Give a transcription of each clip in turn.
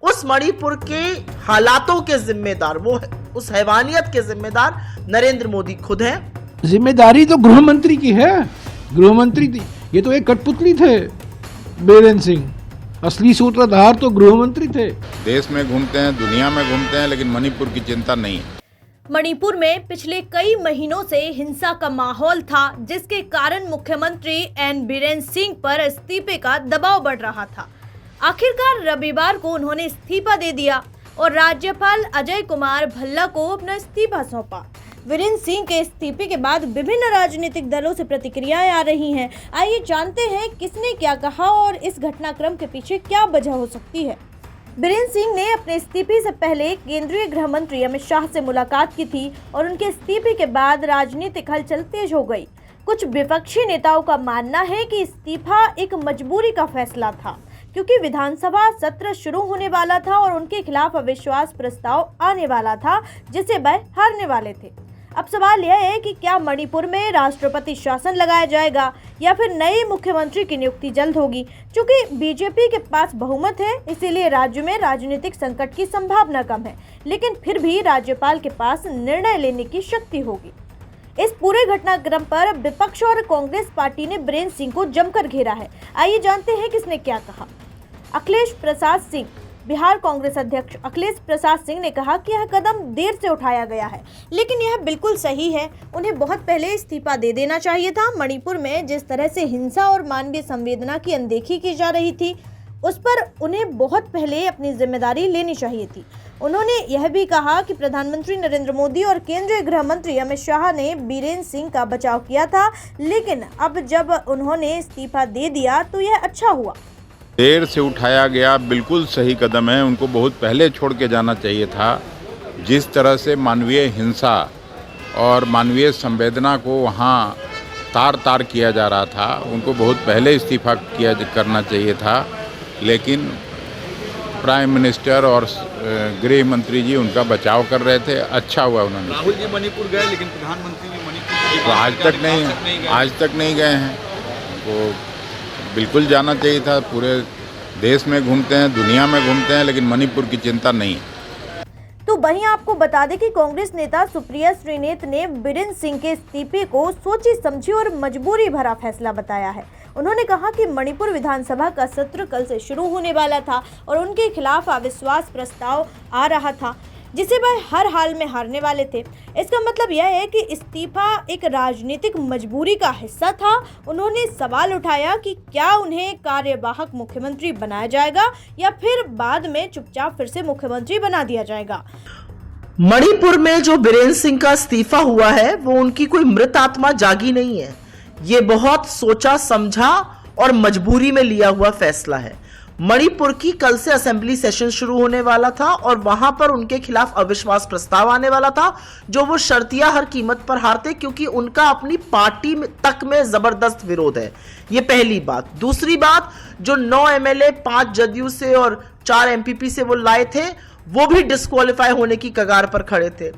उस मणिपुर के हालातों के जिम्मेदार, वो उस हैवानियत के जिम्मेदार नरेंद्र मोदी खुद हैं। जिम्मेदारी तो गृह मंत्री की है, गृह मंत्री थी, ये तो एक कठपुतली थे बीरेन सिंह, असली सूत्रधार तो गृह मंत्री थे। देश में घूमते हैं, दुनिया में घूमते हैं, लेकिन मणिपुर की चिंता नहीं है। मणिपुर में पिछले कई महीनों से हिंसा का माहौल था, जिसके कारण मुख्यमंत्री एन बीरेन सिंह पर इस्तीफे का दबाव बढ़ रहा था। आखिरकार रविवार को उन्होंने इस्तीफा दे दिया और राज्यपाल अजय कुमार भल्ला को अपना इस्तीफा सौंपा। बीरेन सिंह के इस्तीफे के बाद विभिन्न राजनीतिक दलों से प्रतिक्रियाएं आ रही हैं। आइए जानते हैं किसने क्या कहा और इस घटनाक्रम के पीछे क्या वजह हो सकती है। बीरेन सिंह ने अपने इस्तीफे से पहले केंद्रीय गृह मंत्री अमित शाह से मुलाकात की थी और उनके इस्तीफे के बाद राजनीतिक हलचल तेज हो गई। कुछ विपक्षी नेताओं का मानना है कि इस्तीफा एक मजबूरी का फैसला था, क्योंकि विधानसभा सत्र शुरू होने वाला था और उनके खिलाफ अविश्वास प्रस्ताव आने वाला था, जिसे वह हारने वाले थे। अब सवाल यह है कि क्या मणिपुर में राष्ट्रपति शासन लगाया जाएगा या फिर नए मुख्यमंत्री की नियुक्ति जल्द होगी। चूंकि बीजेपी के पास बहुमत है, इसीलिए राज्य में राजनीतिक संकट की संभावना कम है, लेकिन फिर भी राज्यपाल के पास निर्णय लेने की शक्ति होगी। इस पूरे घटनाक्रम पर विपक्ष और कांग्रेस पार्टी ने बीरेन सिंह को जमकर घेरा है। आइए जानते हैं किसने क्या कहा। अखिलेश प्रसाद सिंह, बिहार कांग्रेस अध्यक्ष अखिलेश प्रसाद सिंह ने कहा कि यह कदम देर से उठाया गया है, लेकिन यह बिल्कुल सही है। उन्हें बहुत पहले इस्तीफा दे देना चाहिए था। मणिपुर में जिस तरह से हिंसा और मानवीय संवेदना की अनदेखी की जा रही थी, उस पर उन्हें बहुत पहले अपनी जिम्मेदारी लेनी चाहिए थी। उन्होंने यह भी कहा कि प्रधानमंत्री नरेंद्र मोदी और केंद्रीय गृह मंत्री अमित शाह ने बीरेन सिंह का बचाव किया था, लेकिन अब जब उन्होंने इस्तीफा दे दिया तो यह अच्छा हुआ। देर से उठाया गया बिल्कुल सही कदम है, उनको बहुत पहले छोड़ के जाना चाहिए था। जिस तरह से मानवीय हिंसा और मानवीय संवेदना को वहाँ तार तार किया जा रहा था, उनको बहुत पहले इस्तीफा करना चाहिए था। लेकिन प्राइम मिनिस्टर और गृह मंत्री जी उनका बचाव कर रहे थे, अच्छा हुआ उन्होंने। राहुल जी मणिपुर गए, लेकिन प्रधानमंत्री जी मणिपुर तो आज तक नहीं गए हैं। वो बिल्कुल जाना चाहिए था। पूरे देश में घूमते हैं, दुनिया में घूमते हैं, लेकिन मणिपुर की चिंता नहीं है। तो वहीं आपको बता दें कि कांग्रेस नेता सुप्रिया श्रीनेत ने बीरेन सिंह के इस्तीफे को सोची समझी और मजबूरी भरा फैसला बताया है। उन्होंने कहा कि मणिपुर विधानसभा का सत्र कल से शुरू होने वाला था और उनके खिलाफ अविश्वास प्रस्ताव आ रहा था, जिसे वह हर हाल में हारने वाले थे। इसका मतलब यह है कि इस्तीफा एक राजनीतिक मजबूरी का हिस्सा था। उन्होंने सवाल उठाया कि क्या उन्हें कार्यवाहक मुख्यमंत्री बनाया जाएगा या फिर बाद में चुपचाप फिर से मुख्यमंत्री बना दिया जाएगा। मणिपुर में जो बीरेन सिंह का इस्तीफा हुआ है, वो उनकी कोई मृत आत्मा जागी नहीं है। ये बहुत सोचा समझा और मजबूरी में लिया हुआ फैसला है। मणिपुर की कल से असेंबली सेशन शुरू होने वाला था और वहां पर उनके खिलाफ अविश्वास प्रस्ताव आने वाला था, जो वो शर्तिया हर कीमत पर हारते, क्योंकि उनका अपनी पार्टी तक में जबरदस्त विरोध है। ये पहली बात। दूसरी बात, जो 9 एमएलए 5 जदयू से और 4 एमपीपी से वो लाए थे, वो भी डिस्क्वालीफाई होने की कगार पर खड़े थे।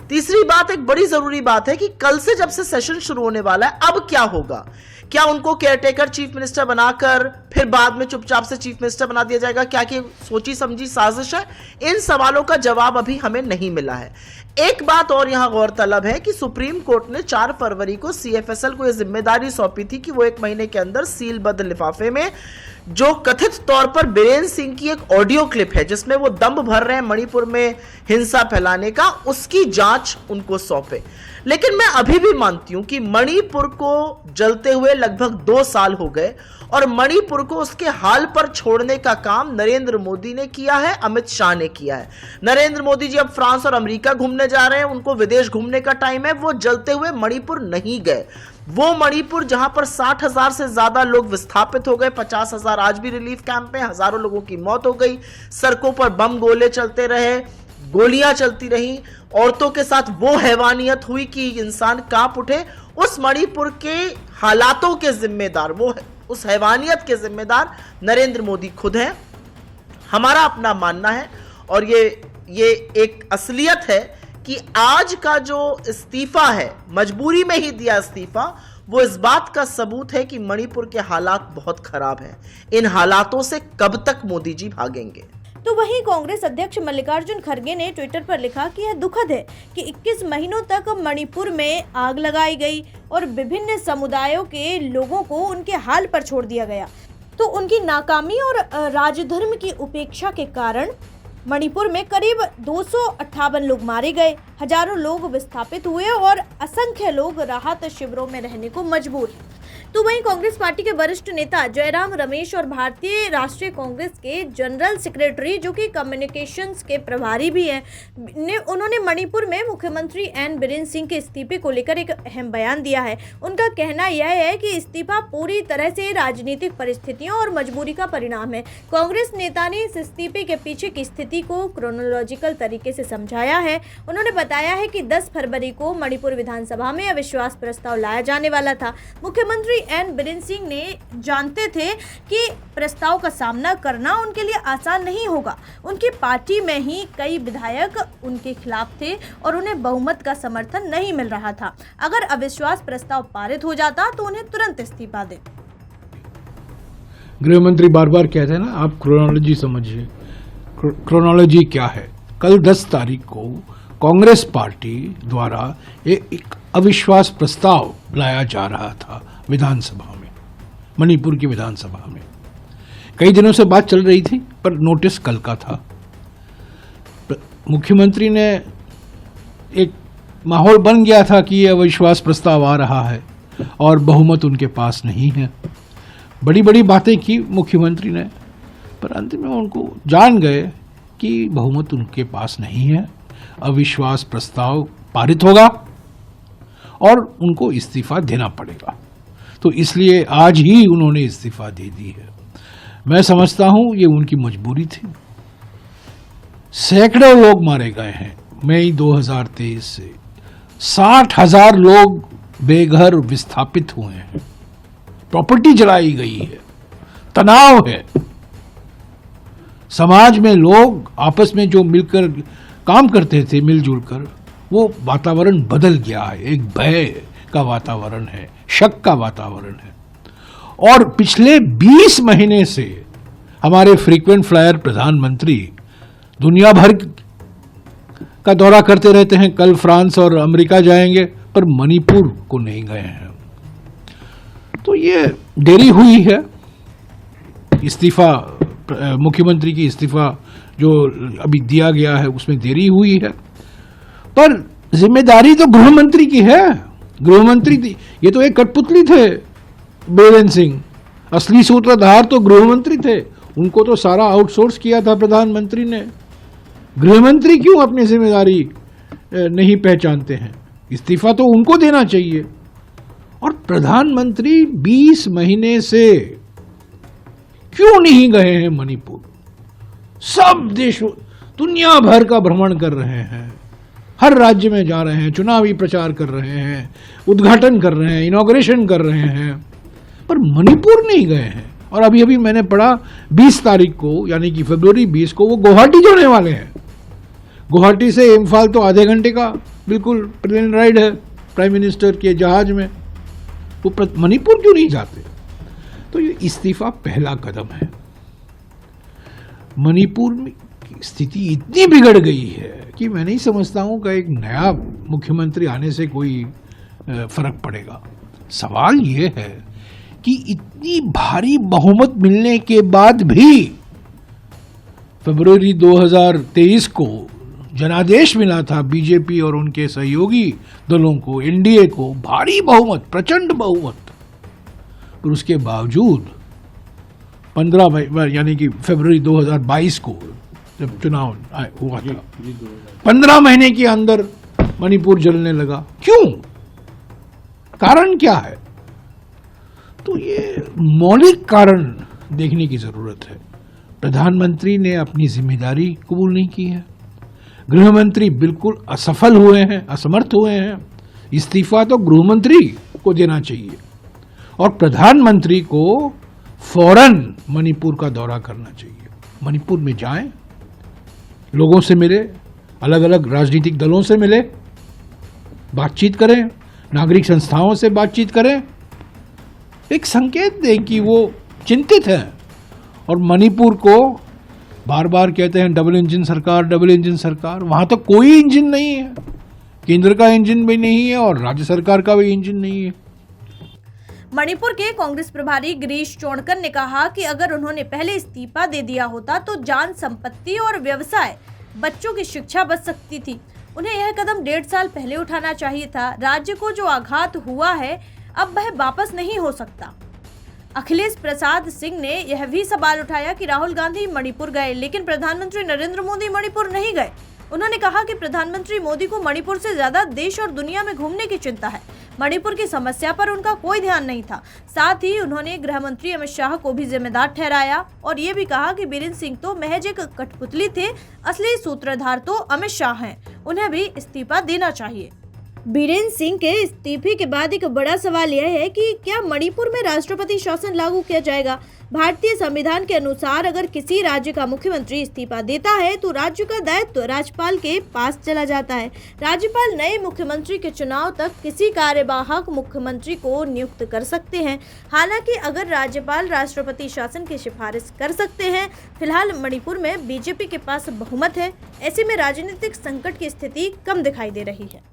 तीसरी बात, एक बड़ी जरूरी बात है कि कल से जब से सेशन शुरू होने वाला है, अब क्या होगा? क्या उनको केयरटेकर चीफ मिनिस्टर बनाकर फिर बाद में चुपचाप से चीफ मिनिस्टर बना दिया जाएगा? क्या कि सोची समझी साजिश है? इन सवालों का जवाब अभी हमें नहीं मिला है। एक बात और यहां गौरतलब है कि सुप्रीम कोर्ट ने 4 फरवरी को सीएफएसएल को यह जिम्मेदारी सौंपी थी कि वो 1 महीने के अंदर सीलबद्ध लिफाफे में जो कथित तौर पर बीरेन सिंह की एक ऑडियो क्लिप है, जिसमें वो दम भर रहे हैं मणिपुर में हिंसा फैलाने का, उसकी जांच उनको सौंपे। लेकिन मैं अभी भी मानती हूं कि मणिपुर को जलते हुए लगभग 2 साल हो गए और मणिपुर को उसके हाल पर छोड़ने का काम नरेंद्र मोदी ने किया है, अमित शाह ने किया है। नरेंद्र मोदी जी अब फ्रांस और अमेरिका घूमने जा रहे हैं, उनको विदेश घूमने का टाइम है। वो जलते हुए मणिपुर नहीं गए। वो मणिपुर जहां पर 60,000 से ज्यादा लोग विस्थापित हो गए, 50,000 आज भी रिलीफ कैंप में, हजारों लोगों की मौत हो गई, सड़कों पर बम गोले चलते रहे, गोलियां चलती रही, औरतों के साथ वो हैवानियत हुई कि इंसान कांप उठे। उस मणिपुर के हालातों के जिम्मेदार, वो उस हैवानियत के जिम्मेदार नरेंद्र मोदी खुद हैं। हमारा अपना मानना है और ये एक असलियत है कि आज का जो इस्तीफा है, मजबूरी में ही दिया इस्तीफा, वो इस बात का सबूत है कि मणिपुर के हालात बहुत खराब हैं। इन हालातों से कब तक मोदी जी भागेंगे? तो वहीं कांग्रेस अध्यक्ष मल्लिकार्जुन खड़गे ने ट्विटर पर लिखा कि यह दुखद है कि 21 महीनों तक मणिपुर में आग लगाई गई और विभिन्न समुदायों के लोगों को उनके हाल पर छोड़ दिया गया। तो उनकी नाकामी और राजधर्म की उपेक्षा के कारण मणिपुर में करीब 258 लोग मारे गए, हजारों लोग विस्थापित हुए और असंख्य लोग राहत शिविरों में रहने को मजबूर हैं। तो वहीं कांग्रेस पार्टी के वरिष्ठ नेता जयराम रमेश और भारतीय राष्ट्रीय कांग्रेस के जनरल सेक्रेटरी जो कि कम्युनिकेशंस के प्रभारी भी हैं, उन्होंने मणिपुर में मुख्यमंत्री एन बीरेन सिंह के इस्तीफे को लेकर एक अहम बयान दिया है। उनका कहना यह है कि इस्तीफा पूरी तरह से राजनीतिक परिस्थितियों और मजबूरी का परिणाम है। कांग्रेस नेता ने इस इस्तीफे के पीछे की स्थिति को क्रोनोलॉजिकल तरीके से समझाया है। उन्होंने बताया है कि 10 फरवरी को मणिपुर विधानसभा में अविश्वास प्रस्ताव लाया जाने वाला था। मुख्यमंत्री एन बीरेन सिंह ने जानते थे कि प्रस्ताव का सामना करना उनके लिए आसान नहीं होगा। उनकी पार्टी में ही कई विधायक उनके खिलाफ थे और उन्हें बहुमत का समर्थन नहीं मिल रहा था। अगर अविश्वास प्रस्ताव पारित हो जाता तो उन्हें तुरंत इस्तीफा दे। गृह मंत्री बार बार कहते हैं ना, आप क्रोनोलॉजी समझिए। क्रोनोलॉजी क्या है? कल 10 तारीख को कांग्रेस पार्टी द्वारा एक अविश्वास प्रस्ताव लाया जा रहा था विधानसभा में, मणिपुर की विधानसभा में। कई दिनों से बात चल रही थी पर नोटिस कल का था। मुख्यमंत्री ने एक माहौल बन गया था कि यह अविश्वास प्रस्ताव आ रहा है और बहुमत उनके पास नहीं है। बड़ी बड़ी बातें की मुख्यमंत्री ने, पर अंत में उनको जान गए कि बहुमत उनके पास नहीं है, अविश्वास प्रस्ताव पारित होगा और उनको इस्तीफा देना पड़ेगा। तो इसलिए आज ही उन्होंने इस्तीफा दे दी है। मैं समझता हूं ये उनकी मजबूरी थी। सैकड़ों लोग मारे गए हैं मई 2023 से, 60,000 लोग बेघर विस्थापित हुए हैं, प्रॉपर्टी जलाई गई है, तनाव है। समाज में लोग आपस में जो मिलकर काम करते थे मिलजुल कर, वो वातावरण बदल गया है। एक भय का वातावरण है, शक का वातावरण है। और पिछले 20 महीने से हमारे फ्रीक्वेंट फ्लायर प्रधानमंत्री दुनिया भर का दौरा करते रहते हैं। कल फ्रांस और अमेरिका जाएंगे पर मणिपुर को नहीं गए हैं। तो ये देरी हुई है। इस्तीफा, मुख्यमंत्री की इस्तीफा जो अभी दिया गया है उसमें देरी हुई है, पर जिम्मेदारी तो गृह मंत्री की है। गृह मंत्री थी, ये तो एक कठपुतली थे बीरेन सिंह, असली सूत्रधार तो गृह मंत्री थे। उनको तो सारा आउटसोर्स किया था प्रधानमंत्री ने। गृह मंत्री क्यों अपनी जिम्मेदारी नहीं पहचानते हैं? इस्तीफा तो उनको देना चाहिए। और प्रधानमंत्री 20 महीने से क्यों नहीं गए हैं मणिपुर? सब देशों, दुनिया भर का भ्रमण कर रहे हैं, हर राज्य में जा रहे हैं, चुनावी प्रचार कर रहे हैं, उद्घाटन कर रहे हैं, इनॉग्रेशन कर रहे हैं, पर मणिपुर नहीं गए हैं। और अभी अभी मैंने पढ़ा 20 तारीख को, यानी कि फरवरी 20 को वो गुवाहाटी जाने वाले हैं। गुवाहाटी से इम्फाल तो आधे घंटे का बिल्कुल प्लेन राइड है प्राइम मिनिस्टर के जहाज में। वो मणिपुर क्यों नहीं जाते? तो ये इस्तीफा पहला कदम है। मणिपुर में स्थिति इतनी बिगड़ गई है कि मैं नहीं समझता हूं कि एक नया मुख्यमंत्री आने से कोई फर्क पड़ेगा। सवाल ये है कि इतनी भारी बहुमत मिलने के बाद भी फरवरी 2023 को जनादेश मिला था बीजेपी और उनके सहयोगी दलों को, एनडीए को, भारी बहुमत, प्रचंड बहुमत, पर उसके बावजूद 15 यानी कि फरवरी 2022 को जब चुनाव हुआ था, 15 महीने के अंदर मणिपुर जलने लगा। क्यों? कारण क्या है? तो ये मौलिक कारण देखने की जरूरत है। प्रधानमंत्री ने अपनी जिम्मेदारी कबूल नहीं की है। गृह मंत्री बिल्कुल असफल हुए हैं, असमर्थ हुए हैं। इस्तीफा तो गृह मंत्री को देना चाहिए और प्रधानमंत्री को फौरन मणिपुर का दौरा करना चाहिए। मणिपुर में जाएं, लोगों से मिले, अलग अलग राजनीतिक दलों से मिले, बातचीत करें, नागरिक संस्थाओं से बातचीत करें, एक संकेत दें कि वो चिंतित हैं और मणिपुर को बार बार कहते हैं डबल इंजन सरकार, डबल इंजन सरकार। वहां तो कोई इंजन नहीं है, केंद्र का इंजन भी नहीं है और राज्य सरकार का भी इंजन नहीं है। मणिपुर के कांग्रेस प्रभारी गिरीश चोणकर ने कहा कि अगर उन्होंने पहले इस्तीफा दे दिया होता तो जान संपत्ति और व्यवसाय, बच्चों की शिक्षा बच सकती थी। उन्हें यह कदम 1.5 साल पहले उठाना चाहिए था। राज्य को जो आघात हुआ है अब वह वापस नहीं हो सकता। अखिलेश प्रसाद सिंह ने यह भी सवाल उठाया कि राहुल गांधी मणिपुर गए लेकिन प्रधानमंत्री नरेंद्र मोदी मणिपुर नहीं गए। उन्होंने कहा कि प्रधानमंत्री मोदी को मणिपुर से ज्यादा देश और दुनिया में घूमने की चिंता है। मणिपुर की समस्या पर उनका कोई ध्यान नहीं था। साथ ही उन्होंने गृह मंत्री अमित शाह को भी जिम्मेदार ठहराया और ये भी कहा कि बीरेंद्र सिंह तो महज एक कठपुतली थे, असली सूत्रधार तो अमित शाह हैं। उन्हें भी इस्तीफा देना चाहिए। बीरेंद्र सिंह के इस्तीफे के बाद एक बड़ा सवाल यह है कि क्या मणिपुर में राष्ट्रपति शासन लागू किया जाएगा। भारतीय संविधान के अनुसार अगर किसी राज्य का मुख्यमंत्री इस्तीफा देता है तो राज्य का दायित्व राज्यपाल के पास चला जाता है। राज्यपाल नए मुख्यमंत्री के चुनाव तक किसी कार्यवाहक मुख्यमंत्री को नियुक्त कर सकते हैं। हालांकि अगर राज्यपाल राष्ट्रपति शासन की सिफारिश कर सकते हैं। फिलहाल मणिपुर में बीजेपी के पास बहुमत है। ऐसे में राजनीतिक संकट की स्थिति कम दिखाई दे रही है।